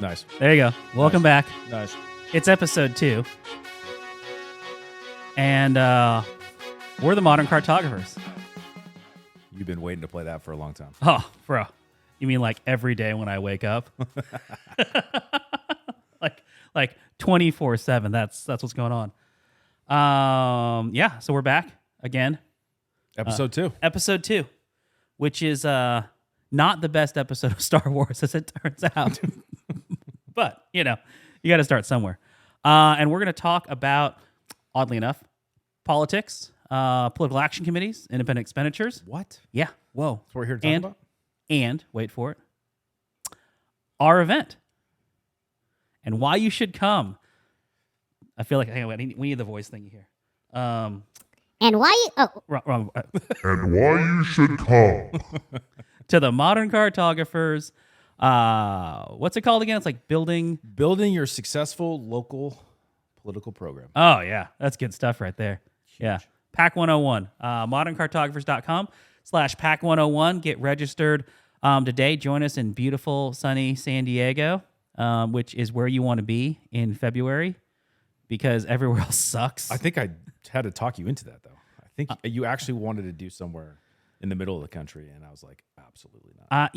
Nice. There you go. Welcome back. Nice. It's episode 2. And we're the Modern Cartographers. You've been waiting to play that for a long time. Oh, bro. You mean like every day when I wake up? like 24/7. That's what's going on. Yeah, so we're back again. Episode 2. Episode 2, which is not the best episode of Star Wars, as it turns out. But, you got to start somewhere. And we're going to talk about, oddly enough, politics, political action committees, independent expenditures. What? Yeah. Whoa. That's what we're here to talk about? And, wait for it, our event. And why you should come. I feel like, hang on, we need the voice thing here. And why you... Oh. Wrong. And why you should come. To the Modern Cartographers. What's it called again? It's like building your successful local political program. Oh, yeah. That's good stuff right there. Huge. Yeah. PAC 101. moderncartographers.com/PAC 101. Get registered today. Join us in beautiful, sunny San Diego, which is where you want to be in February because everywhere else sucks. I think I had to talk you into that, though. I think you actually wanted to do somewhere in the middle of the country, and I was like, absolutely not.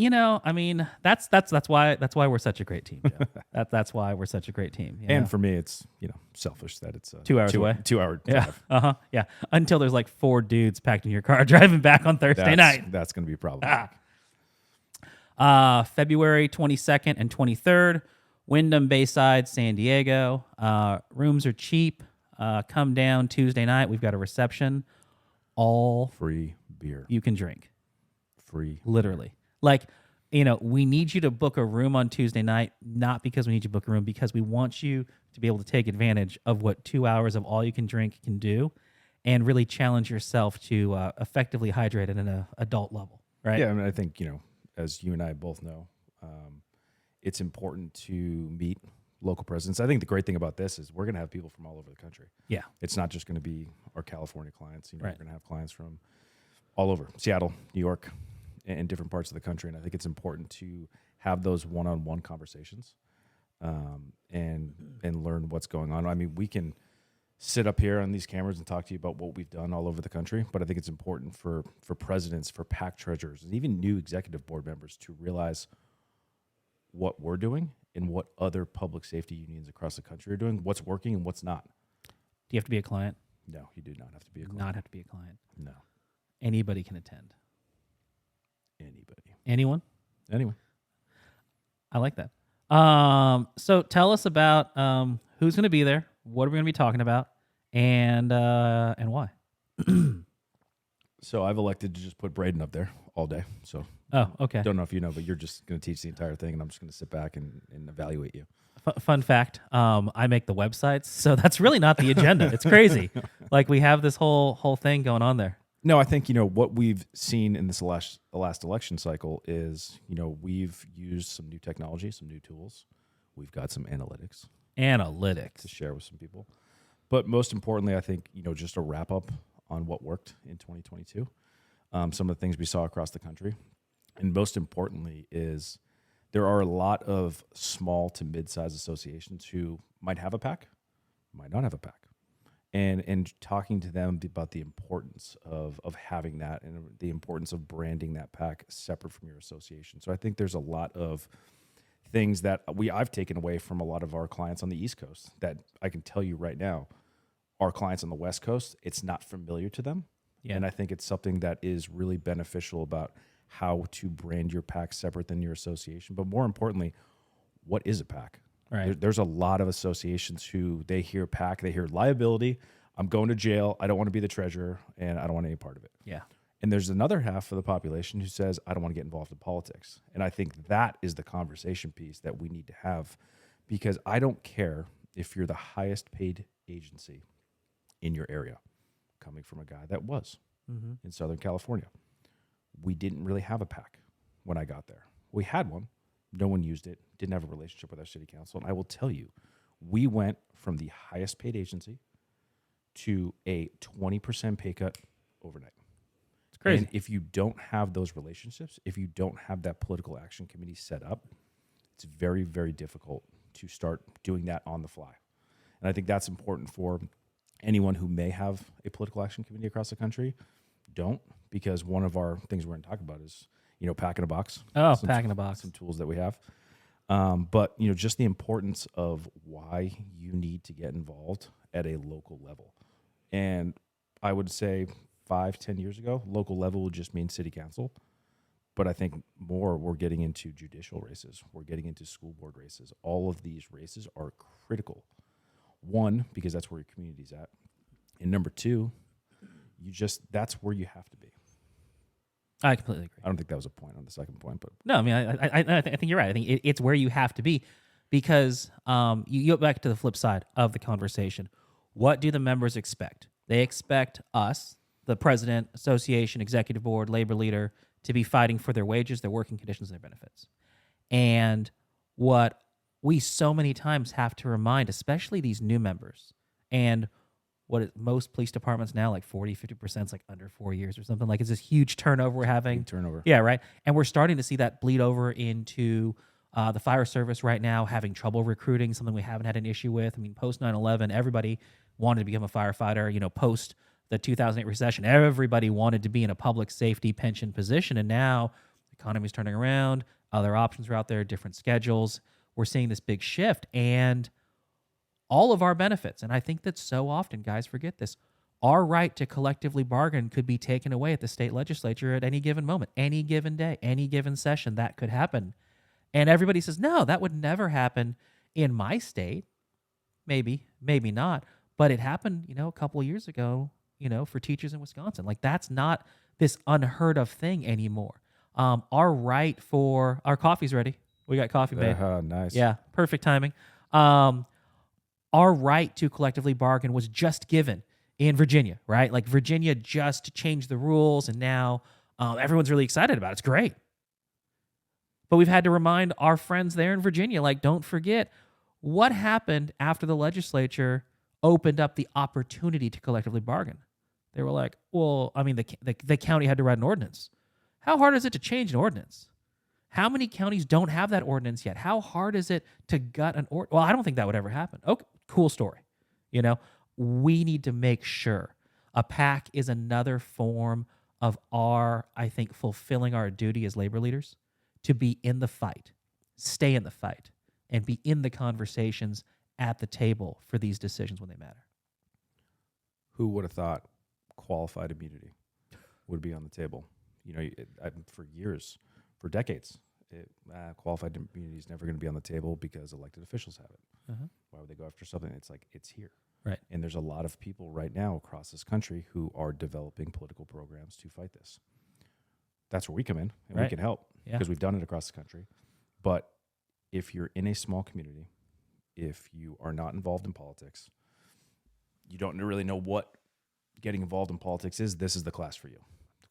I mean, that's why we're such a great team, Joe. That's why we're such a great team. And for me, it's selfish that it's 2 hours away. 2 hour drive. Yeah. Yeah. Until there's like 4 dudes packed in your car driving back on Thursday night. That's going to be a problem. February 22nd and 23rd, Wyndham, Bayside, San Diego. Rooms are cheap. Come down Tuesday night. We've got a reception. All free beer. You can drink. Free. Literally. Like, we need you to book a room on Tuesday night, not because we need you to book a room, because we want you to be able to take advantage of what 2 hours of all you can drink can do and really challenge yourself to effectively hydrate at an adult level, right? Yeah, I mean, I think, as you and I both know, it's important to meet local presidents. I think the great thing about this is we're going to have people from all over the country. Yeah. It's not just going to be our California clients. Right. We're going to have clients from all over, Seattle, New York, and different parts of the country. And I think it's important to have those one-on-one conversations and learn what's going on. I mean, we can sit up here on these cameras and talk to you about what we've done all over the country, but I think it's important for presidents, for PAC treasurers, and even new executive board members to realize what we're doing and what other public safety unions across the country are doing, what's working and what's not. Do you have to be a client? No, you do not have to be a client. Not have to be a client. No. Anybody can attend. Anybody. Anyone? Anyone. I like that. So tell us about who's going to be there, what are we going to be talking about, and why. So I've elected to just put Braden up there all day. So okay. Don't know if you know, but you're just going to teach the entire thing, and I'm just going to sit back and evaluate you. Fun fact, I make the websites, so that's really not the agenda. It's crazy. Like we have this whole thing going on there. No, I think, what we've seen in the last election cycle is, we've used some new technology, some new tools. We've got some analytics to share with some people. But most importantly, I think, just a wrap up on what worked in 2022, some of the things we saw across the country. And most importantly is there are a lot of small to mid-sized associations who might have a PAC, might not have a PAC. And talking to them about the importance of having that and the importance of branding that PAC separate from your association. So I think there's a lot of things that I've taken away from a lot of our clients on the East Coast that I can tell you right now, our clients on the West Coast, it's not familiar to them. Yeah. And I think it's something that is really beneficial about how to brand your PAC separate than your association. But more importantly, what is a PAC? Right. There's a lot of associations who they hear PAC, they hear liability. I'm going to jail. I don't want to be the treasurer, and I don't want any part of it. Yeah. And there's another half of the population who says, I don't want to get involved in politics. And I think that is the conversation piece that we need to have, because I don't care if you're the highest paid agency in your area, coming from a guy that was in Southern California. We didn't really have a PAC when I got there. We had one. No one used it, didn't have a relationship with our city council. And I will tell you, we went from the highest paid agency to a 20% pay cut overnight. It's crazy. And if you don't have those relationships, if you don't have that political action committee set up, It's very, very difficult to start doing that on the fly. And I think that's important for anyone who may have a political action committee across the country. Don't, because one of our things we're going to talk about is, PAC in a box. Oh, PAC in a box. Some tools that we have. But, just the importance of why you need to get involved at a local level. And I would say 5-10 years ago, local level would just mean city council. But I think more we're getting into judicial races. We're getting into school board races. All of these races are critical. One, because that's where your community's at. And number two, that's where you have to be. I completely agree. I don't think that was a point on the second point, but no, I mean, I think you're right. I think it's where you have to be, because you go back to the flip side of the conversation. What do the members expect? They expect us, the president, association, executive board, labor leader, to be fighting for their wages, their working conditions, and their benefits. And what we so many times have to remind, especially these new members, and most police departments now, like 40-50% is like under 4 years or something. Like, it's this huge turnover we're having. big turnover. Yeah, right. And we're starting to see that bleed over into the fire service right now, having trouble recruiting, something we haven't had an issue with. I mean, post 9/11, everybody wanted to become a firefighter. Post the 2008 recession, everybody wanted to be in a public safety pension position. And now the economy's turning around. Other options are out there, different schedules. We're seeing this big shift. And all of our benefits, and I think that so often guys forget this, our right to collectively bargain could be taken away at the state legislature at any given moment, any given day, any given session. That could happen. And everybody says, no, that would never happen in my state. Maybe, maybe not. But it happened, a couple of years ago, for teachers in Wisconsin. Like, that's not this unheard of thing anymore. Our right for our coffee's ready. We got coffee made. Nice. Yeah, perfect timing. Our right to collectively bargain was just given in Virginia, right? Like, Virginia just changed the rules, and now everyone's really excited about it. It's great. But we've had to remind our friends there in Virginia, like, don't forget what happened after the legislature opened up the opportunity to collectively bargain. They were like, well, I mean, the county had to write an ordinance. How hard is it to change an ordinance? How many counties don't have that ordinance yet? How hard is it to gut an ordinance? Well, I don't think that would ever happen. Okay, cool story. We need to make sure a PAC is another form of I think, fulfilling our duty as labor leaders to be in the fight, stay in the fight, and be in the conversations at the table for these decisions when they matter. Who would have thought qualified immunity would be on the table? For years, for decades, qualified immunity is never going to be on the table because elected officials have it. Uh-huh. Why would they go after something? It's like, it's here. Right. And there's a lot of people right now across this country who are developing political programs to fight this. That's where we come in, and we can help because we've done it across the country. But if you're in a small community, if you are not involved in politics, you don't really know what getting involved in politics is, this is the class for you.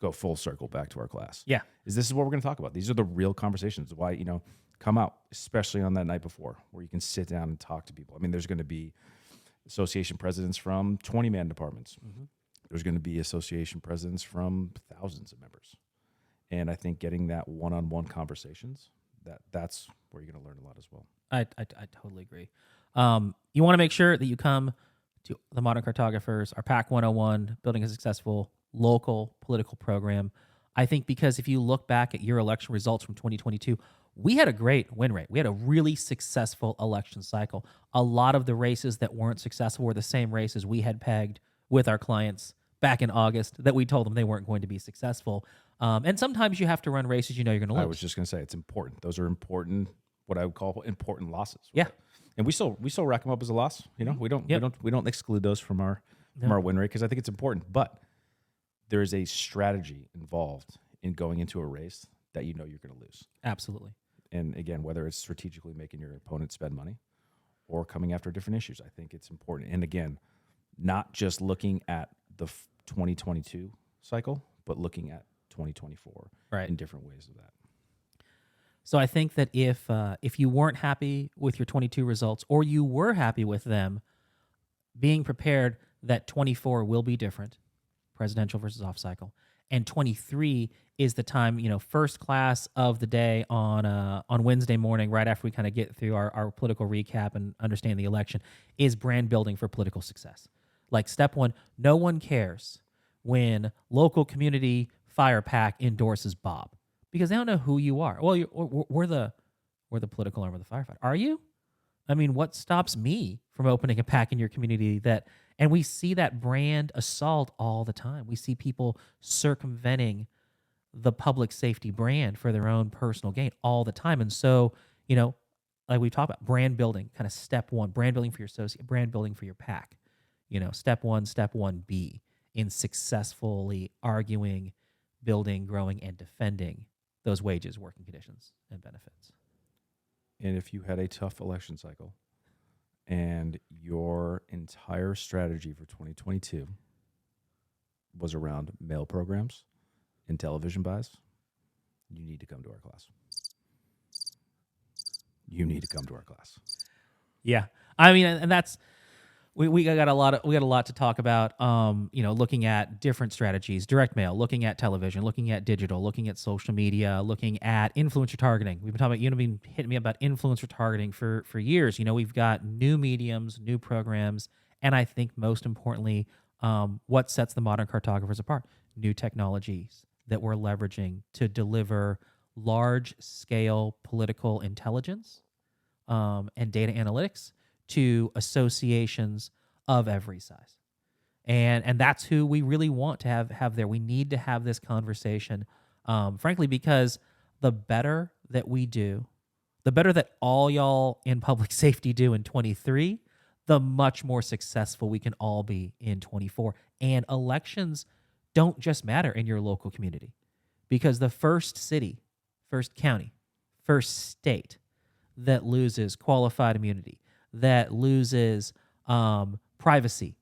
Go full circle back to our class. Yeah. This is what we're going to talk about. These are the real conversations. Why, come out, especially on that night before, where you can sit down and talk to people. I mean, there's going to be association presidents from 20-man departments. Mm-hmm. There's going to be association presidents from thousands of members. And I think getting that one-on-one conversations, that's where you're going to learn a lot as well. I totally agree. You want to make sure that you come to the Modern Cartographers, our PAC 101, Building a Successful Local Political Program. I think because if you look back at your election results from 2022, we had a great win rate. We had a really successful election cycle. A lot of the races that weren't successful were the same races we had pegged with our clients back in August that we told them they weren't going to be successful. And sometimes you have to run races you're going to lose. I was just going to say it's important. Those are important, what I would call important losses. Right? Yeah. And we still rack them up as a loss. We don't exclude those from our win rate because I think it's important. But there is a strategy involved in going into a race that you're going to lose. Absolutely. And again, whether it's strategically making your opponent spend money or coming after different issues, I think it's important. And again, not just looking at the 2022 cycle, but looking at 2024 in different ways of that. So I think that if you weren't happy with your 22 results or you were happy with them, being prepared that 24 will be different, presidential versus off cycle, and 23 is the time, first class of the day on Wednesday morning, right after we kind of get through our political recap and understand the election, is brand building for political success. Like step one, no one cares when local community fire PAC endorses Bob because they don't know who you are. Well, we're the political arm of the firefighter. Are you? I mean, what stops me from opening a PAC in your community and we see that brand assault all the time. We see people circumventing the public safety brand for their own personal gain all the time. And so, like we talked about brand building, kind of step one, brand building for your associate, brand building for your PAC. Step 1B in successfully arguing, building, growing, and defending those wages, working conditions, and benefits. And if you had a tough election cycle and your entire strategy for 2022 was around mail programs and television buys, you need to come to our class. You need to come to our class. Yeah. I mean, and that's we got a lot to talk about. Looking at different strategies, direct mail, looking at television, looking at digital, looking at social media, looking at influencer targeting. We've been talking about been hitting me about influencer targeting for years. We've got new mediums, new programs, and I think most importantly, what sets the modern cartographers apart: new technologies that we're leveraging to deliver large scale political intelligence and data analytics to associations of every size. And that's who we really want to have there. We need to have this conversation, frankly, because the better that we do, the better that all y'all in public safety do in 23, the much more successful we can all be in 24. And elections don't just matter in your local community, because the first city, first county, first state that loses qualified immunity, that loses privacy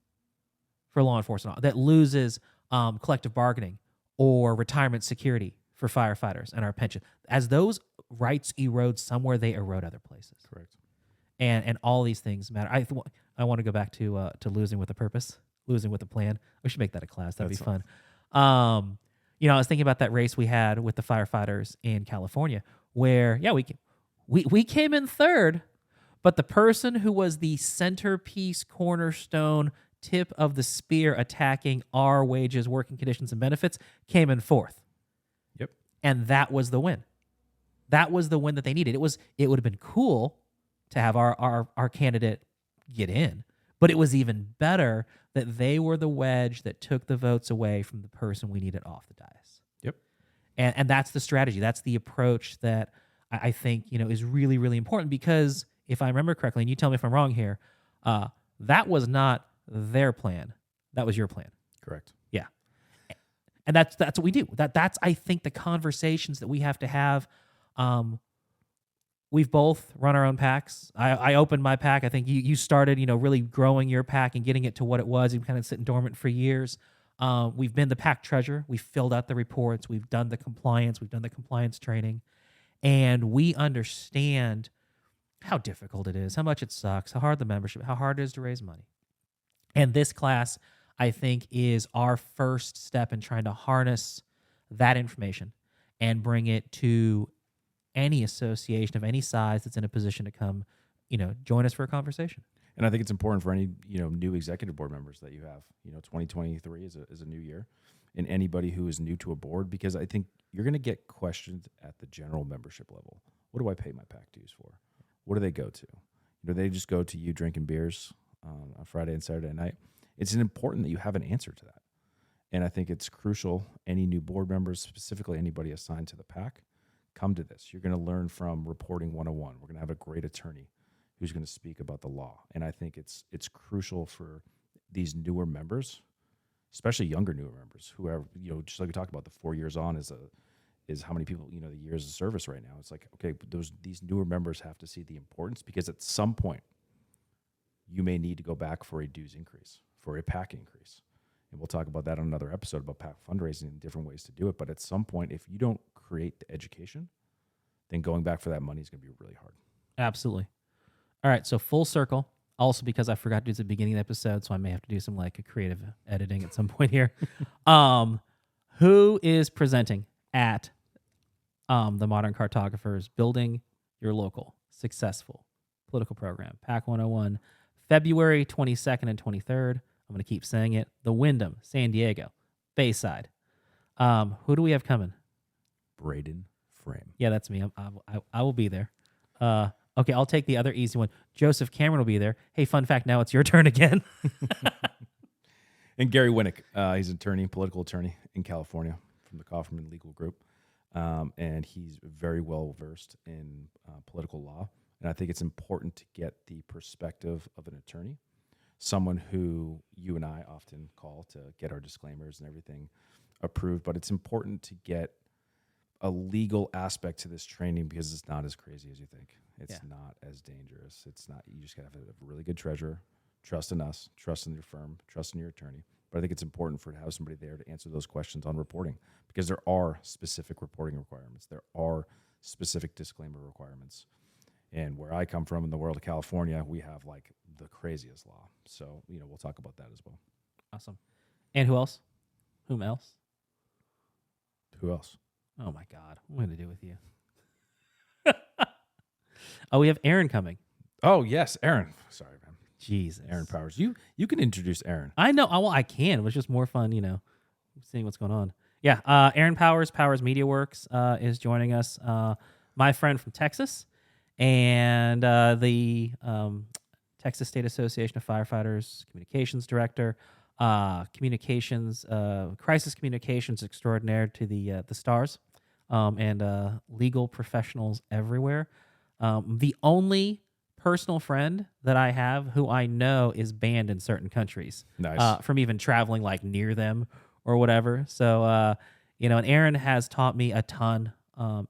for law enforcement, that loses collective bargaining or retirement security for firefighters and our pension. As those rights erode somewhere, they erode other places. Correct. And all these things matter. I want to go back to losing with a purpose, losing with a plan. We should make that a class. That'd be fun. I was thinking about that race we had with the firefighters in California, where we came in third. But the person who was the centerpiece, cornerstone, tip of the spear attacking our wages, working conditions, and benefits came in fourth. Yep. And that was the win. That was the win that they needed. It would have been cool to have our candidate get in, but it was even better that they were the wedge that took the votes away from the person we needed off the dais. Yep. And that's the strategy. That's the approach that I think is really, really important, because if I remember correctly, and you tell me if I'm wrong here, that was not their plan. That was your plan. Correct. Yeah. And that's what we do. That's I think the conversations that we have to have. We've both run our own PACs. I opened my PAC. I think you started, really growing your PAC and getting it to what it was. You've kind of sitting dormant for years. We've been the PAC treasurer. We've filled out the reports. We've done the compliance. We've done the compliance training. And we understand how difficult it is, how much it sucks, how hard the membership, how hard it is to raise money. And this class, I think, is our first step in trying to harness that information and bring it to any association of any size that's in a position to come, join us for a conversation. And I think it's important for any, new executive board members that you have. 2023 is a new year, and anybody who is new to a board, because I think you're going to get questions at the general membership level. What do I pay my PAC dues for? What do they go to? Do they just go to you drinking beers on Friday and Saturday night? It's important that you have an answer to that. And I think it's crucial, any new board members, specifically anybody assigned to the PAC, come to this. You're going to learn from Reporting 101. We're going to have a great attorney who's going to speak about the law. And I think it's crucial for these newer members, especially younger newer members, who are, just like we talked about, the 4 years on is how many people, the years of service right now. It's like, okay, these newer members have to see the importance, because at some point you may need to go back for a dues increase, for a PAC increase. And we'll talk about that on another episode about PAC fundraising and different ways to do it. But at some point, if you don't create the education, then going back for that money is going to be really hard. Absolutely. All right, so full circle. Also, because I forgot to do the beginning of the episode, so I may have to do some a creative editing at some point here. Who is presenting at the Modern Cartographers Building Your Local Successful Political Program, PAC 101, February 22nd and 23rd. I'm going to keep saying it. The Wyndham, San Diego, Bayside. Who do we have coming? Braden Frame. Yeah, that's me. I will be there. Okay, I'll take the other easy one. Joseph Cameron will be there. Hey, fun fact, now it's your turn again. And Gary Winnick, he's an attorney, political attorney in California from the Kaufman Legal Group. And he's very well versed in political law. And I think it's important to get the perspective of an attorney, someone who you and I often call to get our disclaimers and everything approved. But it's important to get a legal aspect to this training because it's not as crazy as you think. It's not as dangerous. It's not. You just got to have a really good treasurer, trust in us, trust in your firm, trust in your attorney. But I think it's important to have somebody there to answer those questions on reporting because there are specific reporting requirements. There are specific disclaimer requirements. And where I come from in the world of California, we have like the craziest law. So, we'll talk about that as well. Awesome. And who else? Whom else? Who else? Oh, my God. What am I going to do with you? Oh, we have Aaron coming. Oh, yes, Aaron. Sorry, man. Jesus. Aaron Powers. You can introduce Aaron. I know. Well, I can. It was just more fun, seeing what's going on. Yeah, Aaron Powers, Powers Media Works, is joining us. My friend from Texas and the Texas State Association of Firefighters Communications Director, crisis communications extraordinaire to the stars, and legal professionals everywhere. The only personal friend that I have who I know is banned in certain countries. Nice. From even traveling like near them or whatever. So, and Aaron has taught me a ton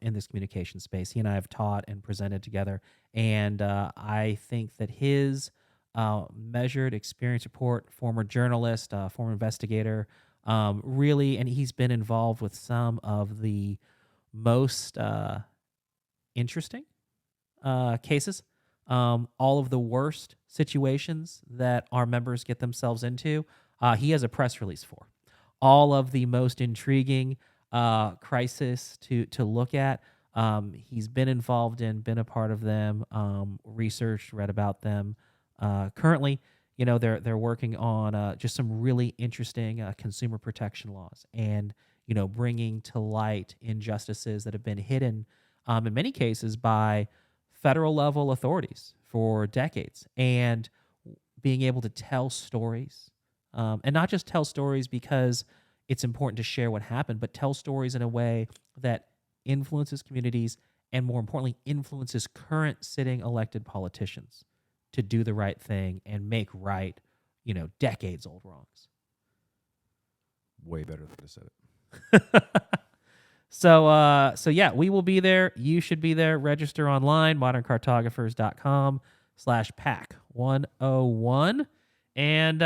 in this communication space. He and I have taught and presented together. And I think that his measured experience report, former journalist, former investigator, really, and he's been involved with some of the most interesting cases, all of the worst situations that our members get themselves into. He has a press release for all of the most intriguing crisis to look at. He's been involved in, been a part of them, researched, read about them. Currently, they're working on just some really interesting consumer protection laws and, bringing to light injustices that have been hidden in many cases by federal level authorities for decades, and being able to tell stories, and not just tell stories because it's important to share what happened, but tell stories in a way that influences communities and, more importantly, influences current sitting elected politicians to do the right thing and make right, decades old wrongs. Way better than I said it. So yeah, we will be there. You should be there. Register online, moderncartographers.com/PAC101. And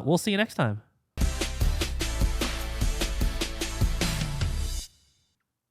we'll see you next time.